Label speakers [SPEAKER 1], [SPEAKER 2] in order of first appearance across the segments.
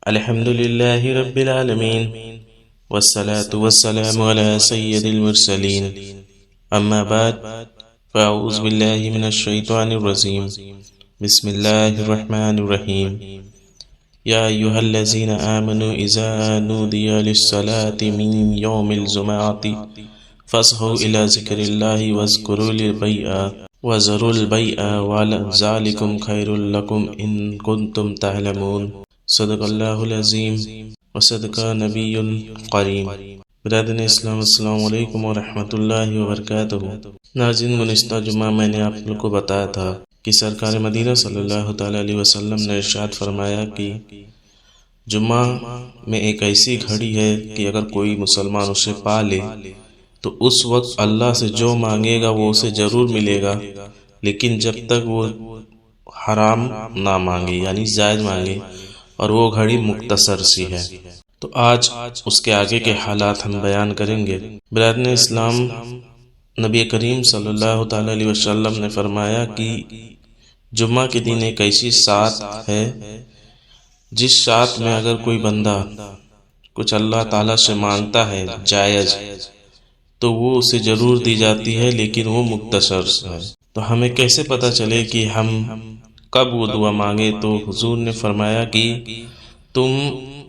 [SPEAKER 1] الحمد لله رب العالمين والصلاة والسلام على سيد المرسلين أما بعد فأعوذ بالله من الشيطان الرجيم بسم الله الرحمن الرحيم يا أيها الذين آمنوا إذا نودي للصلاة من يوم الجمعة فاسعوا إلى ذكر الله واذكروا البيع وذروا البيع وذلكم خير لكم إن كنتم تعلمون صدق اللہ العظیم وصدق نبی کریم۔ برادران اسلام، السلام علیکم ورحمۃ اللہ وبرکاتہ۔ ناظرین، گزشتہ جمعہ میں نے آپ لوگ کو بتایا تھا کہ سرکار مدینہ صلی اللہ تعالی علیہ وسلم نے ارشاد فرمایا کہ جمعہ میں ایک ایسی گھڑی ہے کہ اگر کوئی مسلمان اسے پا لے تو اس وقت اللہ سے جو مانگے گا وہ اسے ضرور ملے گا، لیکن جب تک وہ حرام نہ مانگے یعنی جائز مانگے، اور وہ گھڑی مختصر سی ہے۔ تو آج اس کے آگے کے حالات ہم بیان کریں گے۔ برادران اسلام، نبی کریم صلی اللہ تعالی علیہ وسلم نے فرمایا کہ جمعہ کے دن ایک ایسی ساعت ہے جس ساعت میں اگر کوئی بندہ کچھ اللہ تعالیٰ سے مانگتا ہے جائز تو وہ اسے ضرور دی جاتی ہے، لیکن وہ مختصر ہے۔ تو ہمیں کیسے پتہ چلے کہ ہم کب وہ دعا مانگے؟ تو حضور نے فرمایا کہ تم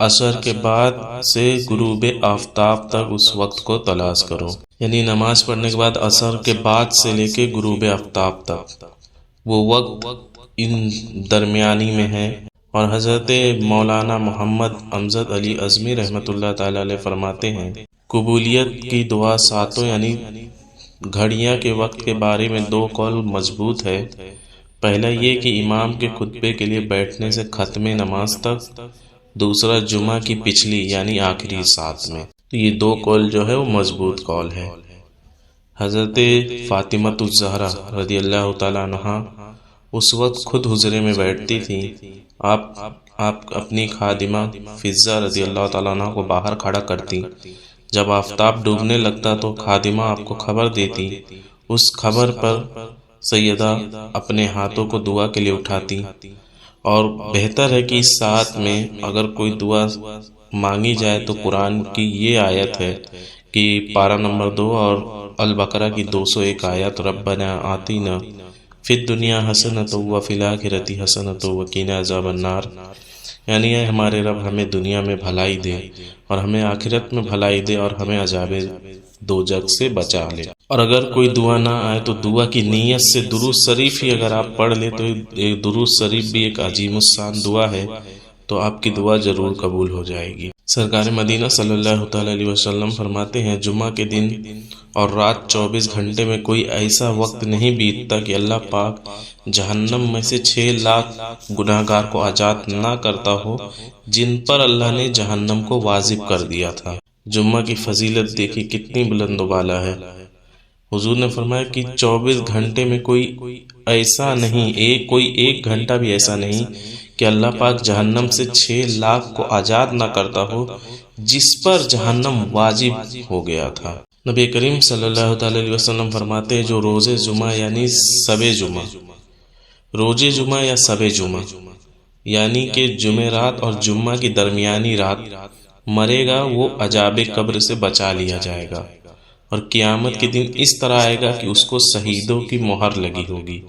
[SPEAKER 1] عصر کے بعد سے غروب آفتاب تک اس وقت کو تلاش کرو، یعنی نماز پڑھنے کے بعد عصر کے بعد سے لے کے غروب آفتاب تک وہ وقت ان درمیانی میں ہے۔ اور حضرت مولانا محمد امجد علی اعظمی رحمۃ اللہ تعالی علیہ فرماتے ہیں، قبولیت کی دعا ساتوں یعنی گھڑیاں کے وقت کے بارے میں دو قول مضبوط ہے۔ پہلا یہ کہ امام کے خطبے کے لیے بیٹھنے سے ختم نماز تک، دوسرا جمعہ کی پچھلی یعنی آخری ساعت میں۔ تو یہ دو قول جو ہے وہ مضبوط قول ہے۔ حضرت فاطمۃ الزہرا رضی اللہ تعالیٰ عنہا اس وقت خود حجرے میں بیٹھتی تھی۔ آپ اپنی خادمہ فضہ رضی اللہ تعالیٰ عنہ کو باہر کھڑا کرتی۔ جب آفتاب ڈوبنے لگتا تو خادمہ آپ کو خبر دیتی۔ اس خبر پر سیدہ اپنے ہاتھوں کو دعا کے لیے اٹھاتی، اور بہتر ہے کہ اس ساعت میں اگر کوئی دعا مانگی جائے تو قرآن کی یہ آیت ہے کہ پارہ نمبر 2 اور البقرہ کی 201 آیت، ربنا آتینا فی الدنیا حسنۃ وفی الآخرۃ حسنۃ وقنا عذاب النار، یعنی اے ہمارے رب ہمیں دنیا میں بھلائی دے اور ہمیں آخرت میں بھلائی دے اور ہمیں عذاب دوزخ سے بچا لے۔ اور اگر کوئی دعا نہ آئے تو دعا کی نیت سے درود شریف ہی اگر آپ پڑھ لیں تو درود شریف بھی ایک عظیم الشان دعا ہے، تو آپ کی دعا ضرور قبول ہو جائے گی۔ سرکار مدینہ صلی اللہ تعالی علیہ وسلم فرماتے ہیں، جمعہ کے دن اور رات 24 گھنٹے میں کوئی ایسا وقت نہیں بیتتا کہ اللہ پاک جہنم میں سے 6 لاکھ گناہگار کو آزاد نہ کرتا ہو جن پر اللہ نے جہنم کو واجب کر دیا تھا۔ جمعہ کی فضیلت دیکھی کتنی بلند و بالا ہے۔ حضور نے فرمایا کہ 24 گھنٹے میں کوئی ایسا نہیں، کوئی ایک گھنٹہ بھی ایسا نہیں کہ اللہ پاک جہنم سے 6 لاکھ کو آزاد نہ کرتا ہو جس پر جہنم واجب ہو گیا تھا۔ نبی کریم صلی اللہ تعالی علیہ وسلم فرماتے ہیں، جو روز جمعہ یعنی شب جمعہ، روز جمعہ یا شب جمعہ یعنی کہ جمعرات اور جمعہ کی درمیانی رات مرے گا، وہ عذاب قبر سے بچا لیا جائے گا، اور قیامت کے دن اس طرح آئے گا کہ اس کو شہیدوں کی مہر لگی ہوگی،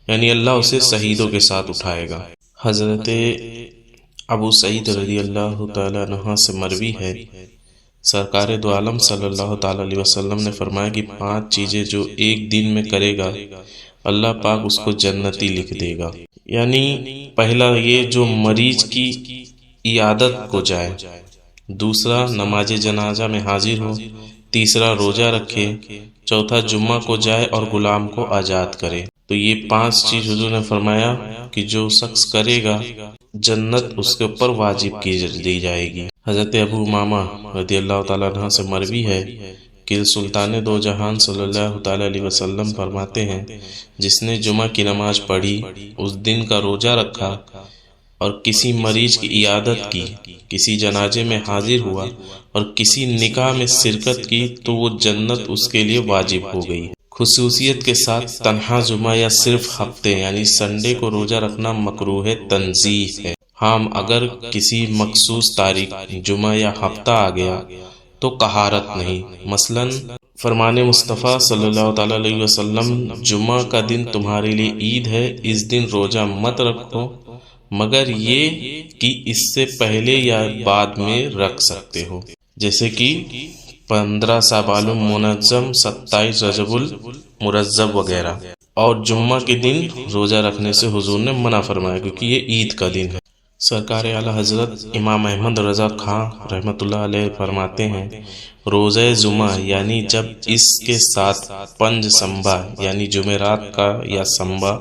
[SPEAKER 1] یعنی اللہ اسے شہیدوں کے ساتھ اٹھائے گا۔ حضرت ابو سعید رضی اللہ تعالیٰ عنہ سے مروی ہے، سرکار دو عالم صلی اللہ تعالیٰ علیہ وسلم نے فرمایا کہ 5 چیزیں جو ایک دن میں کرے گا اللہ پاک اس کو جنتی لکھ دے گا۔ یعنی پہلا یہ جو مریض کی عیادت کو جائے، دوسرا نماز جنازہ میں حاضر ہو، تیسرا روزہ رکھے، چوتھا جمعہ کو جائے اور غلام کو آزاد کرے۔ تو یہ 5 چیز حضور نے فرمایا کہ جو شخص کرے گا جنت اس کے اوپر واجب کی دی جائے گی۔ حضرت ابو امامہ رضی اللہ تعالیٰ عنہ سے مروی ہے کہ سلطان دو جہان صلی اللہ تعالیٰ علیہ وسلم فرماتے ہیں، جس نے جمعہ کی نماز پڑھی، اس دن کا روزہ رکھا اور کسی مریض کی عیادت کی، کسی جنازے میں حاضر ہوا اور کسی نکاح میں شرکت کی تو وہ جنت اس کے لیے واجب ہو گئی۔ خصوصیت کے ساتھ تنہا جمعہ یا صرف ہفتے یعنی سنڈے کو روزہ رکھنا مکروہ تنزیہ ہے۔ ہاں اگر کسی مخصوص تاریخ جمعہ یا ہفتہ آ گیا تو کہارت نہیں۔ مثلا فرمان مصطفیٰ صلی اللہ تعالی علیہ وسلم، جمعہ کا دن تمہارے لیے عید ہے، اس دن روزہ مت رکھو مگر یہ کہ اس سے پہلے یا بعد میں رکھ سکتے ہو، جیسے کہ 15 شعبان المنظم، 27 رجب المرزب وغیرہ۔ اور جمعہ کے دن روزہ رکھنے سے حضور نے منع فرمایا کیونکہ یہ عید کا دن ہے۔ سرکار اعلیٰ حضرت امام احمد رضا خان رحمۃ اللہ علیہ فرماتے ہیں، روزہ جمعہ یعنی جب اس کے ساتھ پنج سنبا یعنی جمعرات کا یا سنبا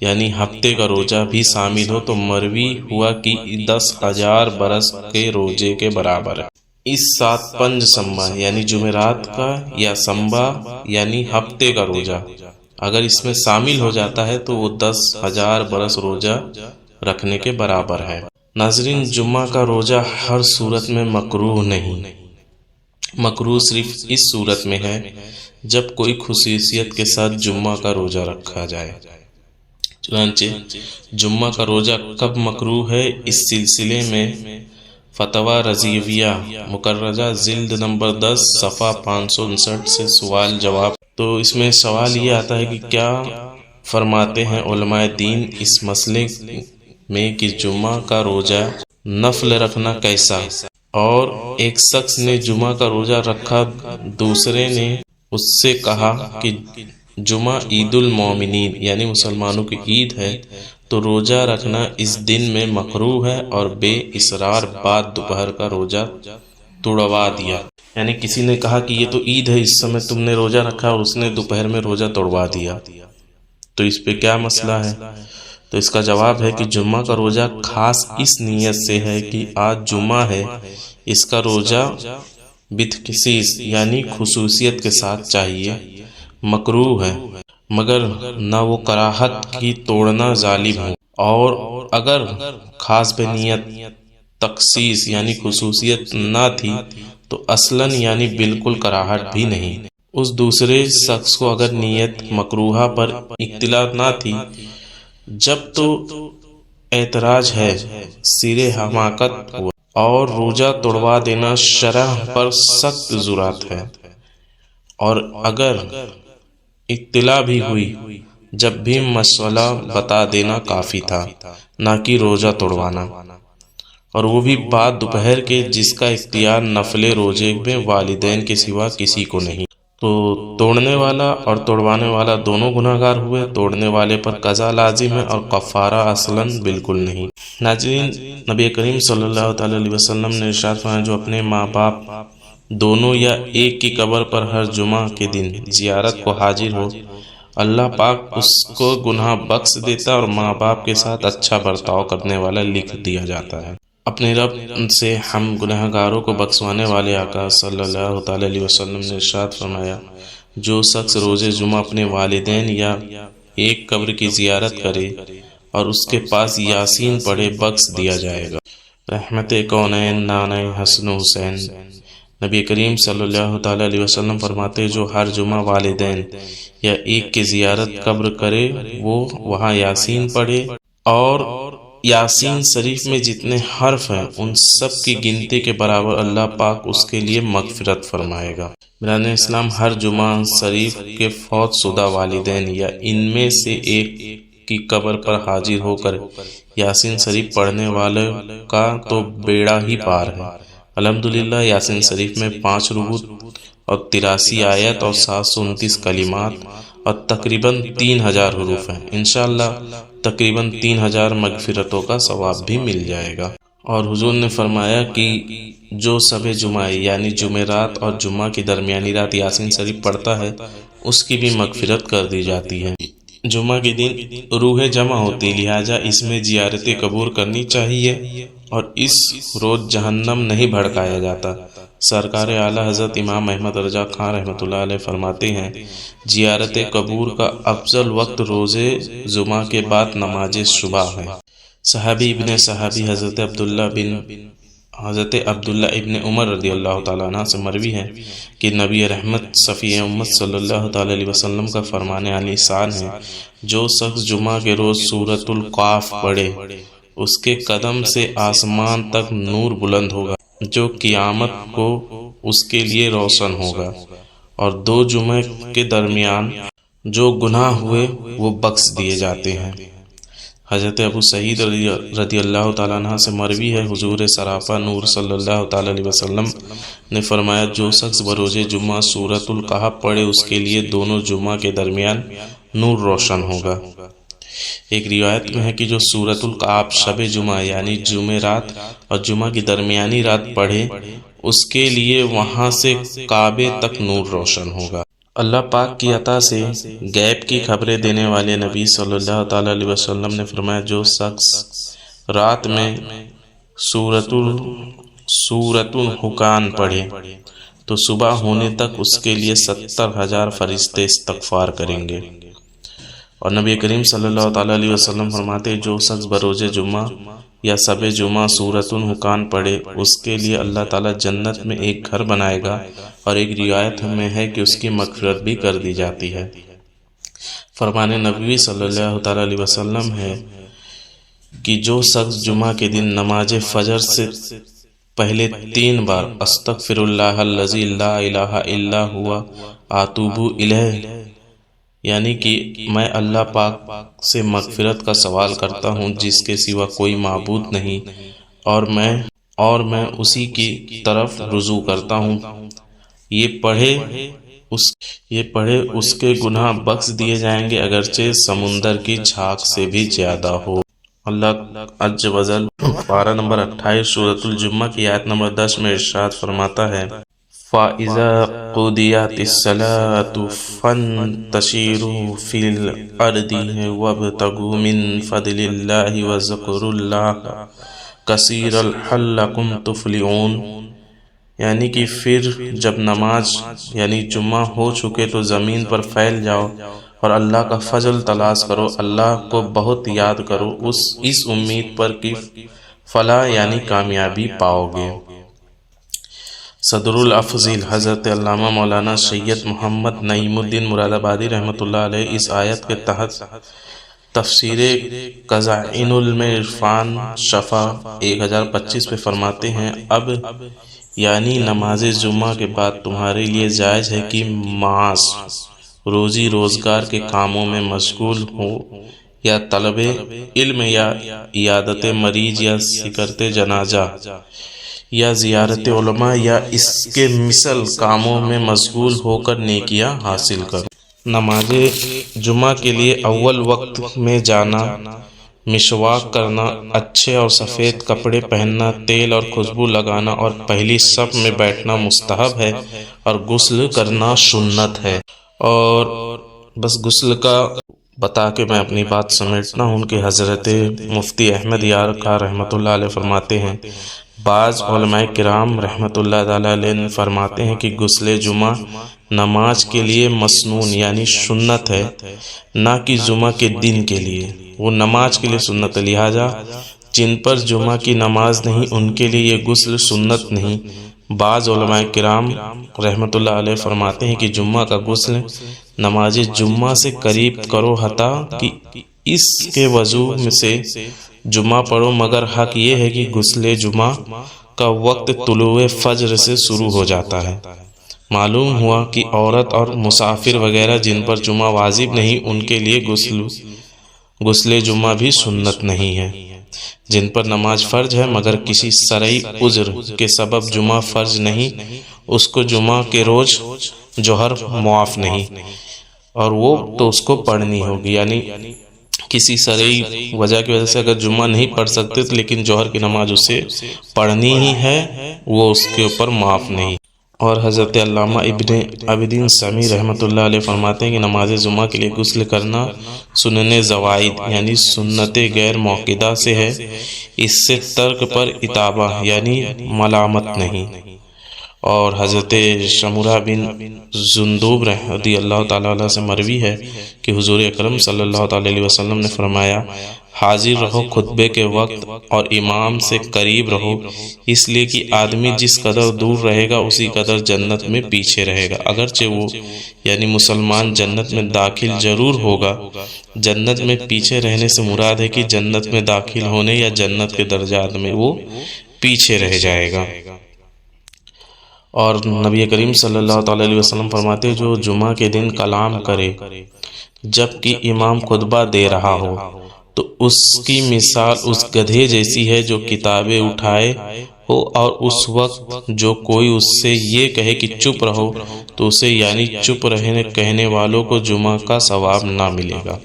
[SPEAKER 1] یعنی ہفتے کا روزہ بھی شامل ہو تو مروی ہوا کہ 10,000 برس کے روزے کے برابر ہے۔ اس ساتھ پنج سنبا یعنی جمعرات کا یا سنبا یعنی ہفتے کا روزہ اگر اس میں شامل ہو جاتا ہے تو وہ 10,000 برس روزہ رکھنے کے برابر ہے۔ ناظرین، جمعہ کا روزہ ہر صورت میں مکروہ نہیں، مکروہ صرف اس صورت میں ہے جب کوئی خصوصیت کے ساتھ جمعہ کا روزہ رکھا جائے۔ چنانچہ جمعہ کا روزہ کب مکروہ ہے، اس سلسلے میں فتویٰ رضویہ مکرجہ جلد نمبر 10 صفحہ 559 سے سوال جواب۔ تو اس میں سوال یہ آتا ہے کہ کیا فرماتے ہیں علماء دین اس مسئلے میں کہ جمعہ کا روزہ نفل رکھنا کیسا؟ اور ایک شخص نے جمعہ کا روزہ رکھا، دوسرے نے اس سے کہا کہ جمعہ عید المومنین یعنی مسلمانوں کی عید ہے تو روزہ رکھنا اس دن میں مکروہ ہے، اور بے اصرار بعد دوپہر کا روزہ توڑوا دیا۔ یعنی کسی نے کہا کہ یہ تو عید ہے، اس سمے تم نے روزہ رکھا اور اس نے دوپہر میں روزہ توڑوا دیا، تو اس پہ کیا مسئلہ ہے؟ تو اس کا جواب ہے کہ جمعہ کا روزہ خاص اس نیت سے ہے کہ آج جمعہ ہے، اس کا روزہ بتخصیص یعنی خصوصیت کے ساتھ چاہیے، مکروہ ہے مگر نہ وہ کراہت کی توڑنا ظالم ہو، اور اگر خاص بنیت تخصیص یعنی خصوصیت نہ تھی تو اصلاً یعنی بالکل کراہٹ بھی نہیں۔ اس دوسرے شخص کو اگر نیت مکروہہ پر اطلاع نہ تھی جب تو اعتراض ہے، سیر حماقت ہوا، اور روزہ توڑوا دینا شرع پر سخت ضرورت ہے، اور اگر اطلاع بھی ہوئی جب بھی مسئلہ بتا دینا کافی تھا، نہ کہ روزہ توڑوانا، اور وہ بھی بعد دوپہر کے، جس کا اختیار نفل روزے میں والدین کے سوا کسی کو نہیں۔ تو توڑنے والا اور توڑوانے والا دونوں گناہگار ہوئے، توڑنے والے پر قضا لازم ہے اور کفارہ اصلاً بالکل نہیں۔ ناظرین، نبی کریم صلی اللہ تعالی علیہ وسلم نے ارشاد فرمایا، جو اپنے ماں باپ دونوں یا ایک کی قبر پر ہر جمعہ کے دن زیارت کو حاضر ہو، اللہ پاک اس کو گناہ بخش دیتا اور ماں باپ کے ساتھ اچھا برتاؤ کرنے والا لکھ دیا جاتا ہے۔ اپنے رب سے ہم گناہ گاروں کو بخشوانے والے آقا صلی اللہ تعالی علیہ وسلم نے ارشاد فرمایا، جو شخص روز جمعہ اپنے والدین یا ایک قبر کی زیارت کرے اور اس کے پاس یاسین پڑھے، بخش دیا جائے گا۔ رحمت کونین نانے حسن حسین، نبی کریم صلی اللہ تعالی علیہ وسلم فرماتے، جو ہر جمعہ والدین یا ایک کی زیارت قبر کرے، وہ وہاں یاسین پڑھے، اور یاسین شریف میں جتنے حرف ہیں ان سب کی گنتی کے برابر اللہ پاک اس کے لیے مغفرت فرمائے گا۔ برادران اسلام، ہر جمعہ شریف کے فوت شدہ والدین یا ان میں سے ایک کی قبر پر حاضر ہو کر یاسین شریف پڑھنے والے کا تو بیڑا ہی پار ہے۔ الحمدللہ، یاسین شریف میں 5 رکوع اور 83 آیت اور 729 کلمات اور تقریباً 3000 حروف ہیں۔ انشاءاللہ تقریباً 3000 مغفرتوں کا ثواب بھی مل جائے گا۔ اور حضور نے فرمایا کہ جو شب جمعہ یعنی جمعرات اور جمعہ کی درمیانی رات یاسین شریف پڑھتا ہے، اس کی بھی مغفرت کر دی جاتی ہے۔ جمعہ کے دن روح جمع ہوتی، لہٰذا اس میں زیارت قبور کرنی چاہیے اور اس روز جہنم نہیں بھڑکایا جاتا۔ سرکار اعلیٰ حضرت امام احمد رضا خان رحمۃ اللہ علیہ فرماتے ہیں، زیارت قبور کا افضل وقت روزے جمعہ کے بعد نماز صبح ہے۔ صحابی ابن صحابی حضرت عبداللہ ابن عمر رضی اللہ تعالیٰ عنہ سے مروی ہے کہ نبی رحمت صفی امت صلی اللہ تعالی علیہ وسلم کا فرمان عالی شان ہے، جو شخص جمعہ کے روز سورۃ القاف پڑھے اس کے قدم سے آسمان تک نور بلند ہوگا جو قیامت کو اس کے لیے روشن ہوگا، اور دو جمعے کے درمیان جو گناہ ہوئے وہ بخش دیے جاتے ہیں۔ حضرت ابو سعید رضی اللہ تعالیٰ عنہ سے مروی ہے، حضور سراپا نور صلی اللہ تعالیٰ علیہ وسلم نے فرمایا، جو شخص بروز جمعہ سورۃ الکہف پڑھے اس کے لیے دونوں جمعہ کے درمیان نور روشن ہوگا۔ ایک روایت میں ہے کہ جو سورۃ الکہف شب جمعہ یعنی جمعرات اور جمعہ کی درمیانی رات پڑھے اس کے لیے وہاں سے کعبے تک نور روشن ہوگا۔ اللہ پاک کی عطا سے غیب کی خبریں دینے والے نبی صلی اللہ تعالیٰ علیہ وسلم نے فرمایا، جو شخص رات میں سورۃ الحقان پڑھے تو صبح ہونے تک اس کے لیے 70,000 فرشتے استغفار کریں گے۔ اور نبی کریم صلی اللہ تعالیٰ علیہ وسلم فرماتے، جو شخص بروز جمعہ یا شب جمعہ سورۃ الحقان پڑھے اس کے لیے اللہ تعالیٰ جنت میں ایک گھر بنائے گا، اور ایک روایت میں ہے کہ اس کی مغفرت بھی کر دی جاتی ہے۔ فرمان نبوی صلی اللہ تعالیٰ علیہ وسلم ہے کہ جو شخص جمعہ کے دن نماز فجر سے پہلے 3 بار استغفر اللہ الذی لا الہ الا ہوا اتوب الیہ، یعنی کہ میں اللہ پاک سے مغفرت کا سوال کرتا ہوں جس کے سوا کوئی معبود نہیں، اور میں اسی کی طرف رجوع کرتا ہوں، یہ پڑھے اس کے گناہ بخش دیے جائیں گے اگرچہ سمندر کی جھاگ سے بھی زیادہ ہو۔ اللہ عز و جل پارہ نمبر 28 سورۃ الجمعہ کی آیت نمبر 10 میں ارشاد فرماتا ہے، فَإِذَا قُضِيَتِ الصَّلَاةُ فَانتَشِرُوا فِي الْأَرْضِ وَابْتَغُوا مِن فَضْلِ اللَّهِ وَاذْكُرُوا اللَّهَ كَثِيرًا لَعَلَّكُمْ تُفْلِحُونَ، یعنی کہ پھر جب نماز یعنی جمعہ ہو چکے تو زمین پر پھیل جاؤ اور اللہ کا فضل تلاش کرو، اللہ کو بہت یاد کرو، اس امید پر کہ فلاح یعنی کامیابی پاؤ گے۔ صدر الافضل حضرت علامہ مولانا سید محمد نعیم الدین مراد آبادی رحمۃ اللہ علیہ اس آیت کے تحت تفسیر خزائن علم عرفان صفحہ 1025 پہ فرماتے ہیں، اب یعنی نماز جمعہ کے بعد تمہارے لیے جائز ہے کہ معاش روزی روزگار کے کاموں میں مشغول ہو، یا طلب علم یا عیادت مریض یا ذکرت جنازہ یا زیارت علماء یا اس کے مثل کاموں میں مشغول ہو کر نیکیاں حاصل کرو۔ نماز جمعہ کے لیے اول وقت میں جانا، مسواک کرنا، اچھے اور سفید کپڑے پہننا، تیل اور خوشبو لگانا اور پہلی صف میں بیٹھنا مستحب ہے، اور غسل کرنا سنت ہے۔ اور بس غسل کا بتا کے میں اپنی بات سمیٹنا ہوں کہ حضرت مفتی احمد یار خان رحمۃ اللہ علیہ فرماتے ہیں، بعض علماء کرام رحمۃ اللہ تعالیٰ علیہ فرماتے ہیں کہ غسل جمعہ نماز کے لیے مسنون یعنی سنت ہے، نہ کہ جمعہ کے دن کے لیے، وہ نماز کے لیے سنت ہے، لہٰذا جن پر جمعہ کی نماز نہیں ان کے لیے یہ غسل سنت نہیں۔ بعض علماء کرام رحمۃ اللہ علیہ فرماتے ہیں کہ جمعہ کا غسل نماز جمعہ سے قریب کرو، حتیٰ کہ اس کے وضو سے جمعہ پڑھو، مگر حق یہ ہے کہ غسل جمعہ کا وقت طلوع فجر سے شروع ہو جاتا ہے۔ معلوم ہوا کہ عورت اور مسافر وغیرہ جن پر جمعہ واجب نہیں ان کے لیے غسل جمعہ بھی سنت نہیں ہے۔ جن پر نماز فرض ہے مگر کسی شرعی عذر کے سبب جمعہ فرض نہیں، اس کو جمعہ کے روز جوہر معاف نہیں، اور وہ تو اس کو پڑھنی ہوگی، یعنی کسی شرعی وجہ کی وجہ سے اگر جمعہ نہیں پڑھ سکتے تو لیکن جوہر کی نماز اسے پڑھنی ہی ہے، وہ اس کے اوپر معاف نہیں۔ اور حضرت علامہ ابن عابدین سمیع رحمۃ اللہ علیہ فرماتے ہیں کہ نماز جمعہ کے لیے غسل کرنا سنن زوائد یعنی سنت غیر موقدہ سے ہے، اس سے ترک پر اتابہ یعنی ملامت نہیں۔ اور حضرت شمرہ بن جندب رضی اللہ تعالیٰ عنہ سے مروی ہے کہ حضور اکرم صلی اللہ تعالیٰ علیہ وسلم نے فرمایا، حاضر رہو خطبے کے وقت اور امام سے قریب رہو، اس لیے کہ آدمی جس قدر دور رہے گا اسی قدر جنت میں پیچھے رہے گا، اگرچہ وہ یعنی مسلمان جنت میں داخل ضرور ہوگا۔ جنت میں پیچھے رہنے سے مراد ہے کہ جنت میں داخل ہونے یا جنت کے درجات میں وہ پیچھے رہ جائے گا۔ اور نبی کریم صلی اللہ تعالیٰ علیہ وسلم فرماتے جو جمعہ کے دن کلام کرے جبکہ امام خطبہ دے رہا ہو تو اس کی مثال اس گدھے جیسی ہے جو کتابیں اٹھائے ہو، اور اس وقت جو کوئی اس سے یہ کہے کہ چپ رہو تو اسے یعنی چپ رہنے کہنے والوں کو جمعہ کا ثواب نہ ملے گا۔